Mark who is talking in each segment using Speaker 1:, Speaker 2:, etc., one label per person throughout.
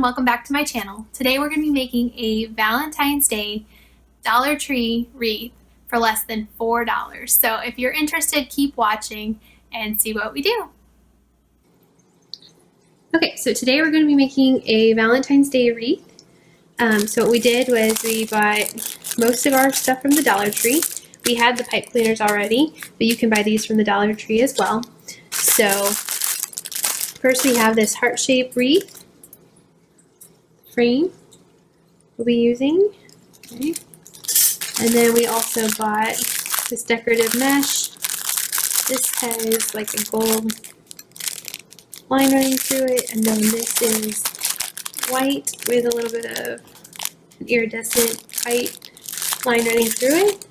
Speaker 1: welcome back to my channel. Today we're going to be making a Valentine's Day Dollar Tree wreath for less than $4. So if you're interested, keep watching and see what we do. Okay, so today we're going to be making a Valentine's Day wreath. So what we did was we bought most of our stuff from the Dollar Tree. We had the pipe cleaners already, but you can buy these from the Dollar Tree as well. So first we have this heart-shaped wreath frame we'll be using. Okay. And then we also bought this decorative mesh. This has like a gold line running through it, and then this is white with a little bit of an iridescent white line running through it.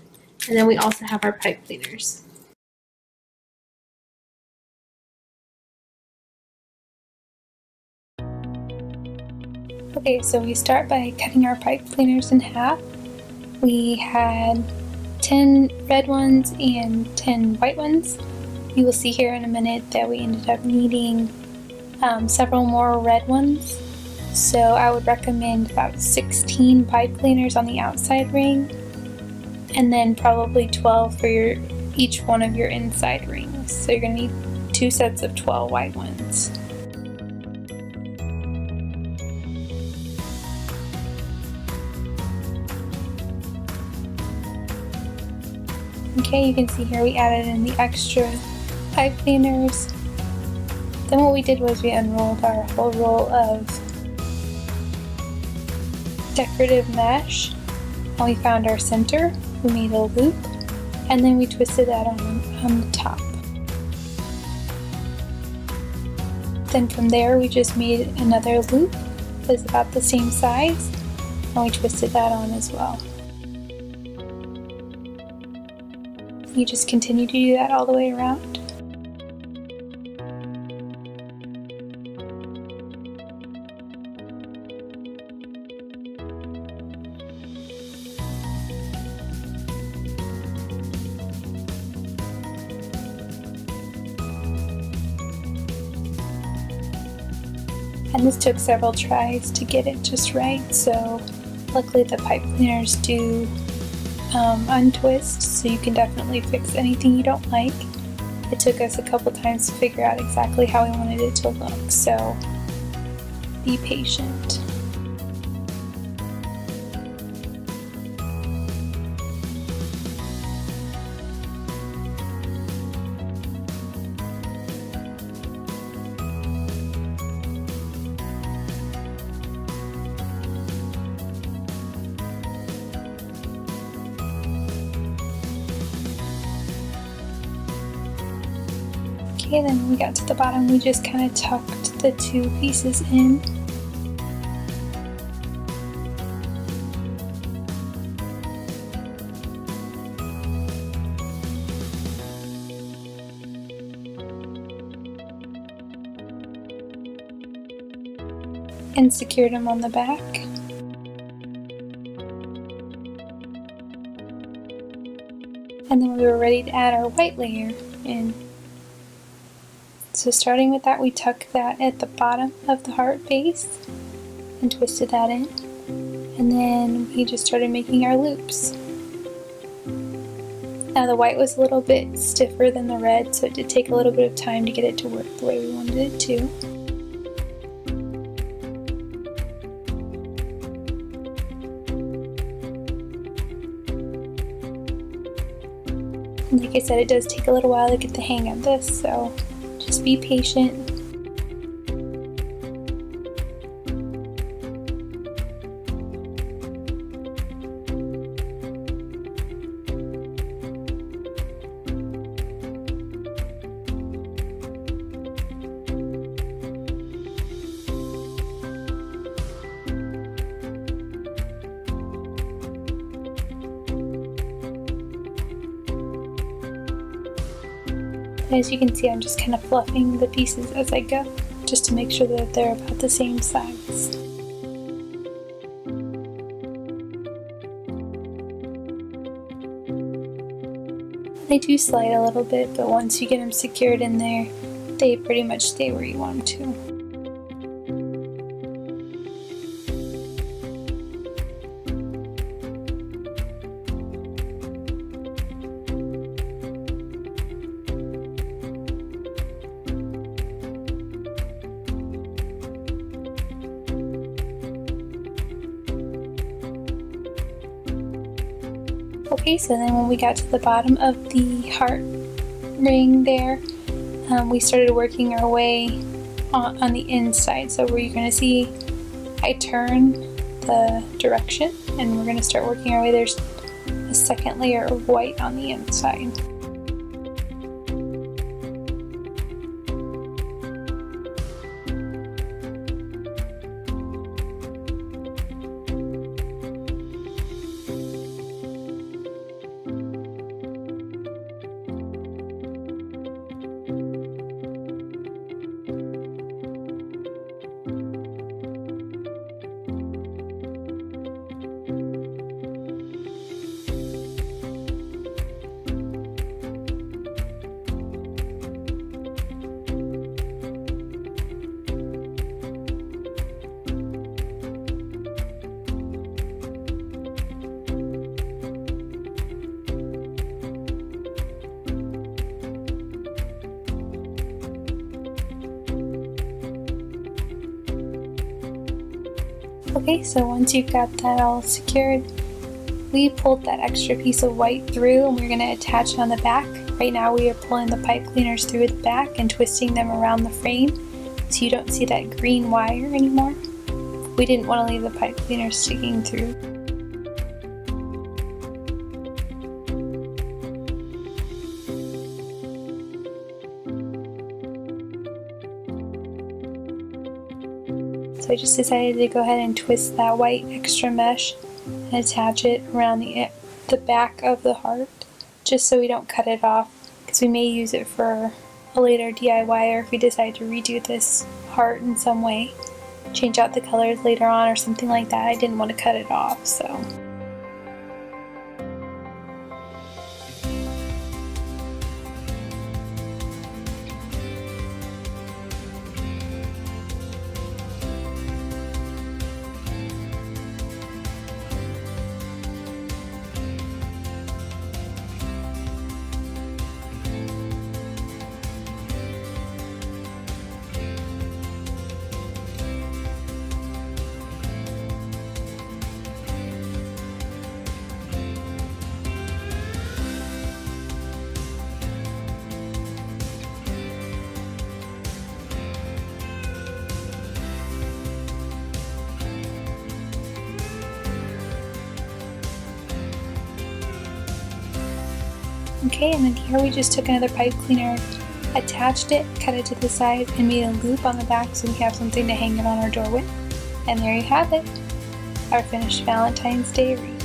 Speaker 1: And then we also have our pipe cleaners. Okay, so we start by cutting our pipe cleaners in half. We had 10 red ones and 10 white ones. You will see here in a minute that we ended up needing several more red ones. So I would recommend about 16 pipe cleaners on the outside ring, and then probably 12 for each one of your inside rings. So you're going to need 2 sets of 12 white ones. Okay, you can see here we added in the extra pipe cleaners. Then what we did was we unrolled our whole roll of decorative mesh, and we found our center. We made a loop, and then we twisted that on the top. Then from there we just made another loop that was about the same size, and we twisted that on as well. You just continue to do that all the way around. And this took several tries to get it just right, so luckily the pipe cleaners do untwist, so you can definitely fix anything you don't like. It took us a couple times to figure out exactly how we wanted it to look, so be patient. Okay, then when we got to the bottom, we just kind of tucked the 2 pieces in. And secured them on the back. And then we were ready to add our white layer in. So starting with that, we tucked that at the bottom of the heart base and twisted that in. And then we just started making our loops. Now the white was a little bit stiffer than the red, so it did take a little bit of time to get it to work the way we wanted it to. And like I said, it does take a little while to get the hang of this, so just be patient. As you can see, I'm just kind of fluffing the pieces as I go, just to make sure that they're about the same size. They do slide a little bit, but once you get them secured in there, they pretty much stay where you want them to. Okay, so then when we got to the bottom of the heart ring there, we started working our way on the inside. So where you're going to see I turn the direction and we're going to start working our way. There's a second layer of white on the inside. Okay, so once you've got that all secured, we pulled that extra piece of white through and we're going to attach it on the back. Right now we are pulling the pipe cleaners through the back and twisting them around the frame so you don't see that green wire anymore. We didn't want to leave the pipe cleaners sticking through. So I just decided to go ahead and twist that white extra mesh and attach it around the back of the heart, just so we don't cut it off, because we may use it for a later DIY, or if we decide to redo this heart in some way, change out the colors later on or something like that. I didn't want to cut it off, so. Okay, and then here we just took another pipe cleaner, attached it, cut it to the side, and made a loop on the back so we have something to hang it on our door with. And there you have it, our finished Valentine's Day wreath.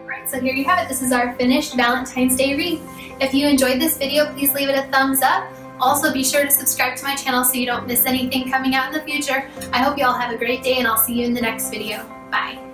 Speaker 2: Alright, so here you have it. This is our finished Valentine's Day wreath. If you enjoyed this video, please leave it a thumbs up. Also, be sure to subscribe to my channel so you don't miss anything coming out in the future. I hope you all have a great day, and I'll see you in the next video. Bye.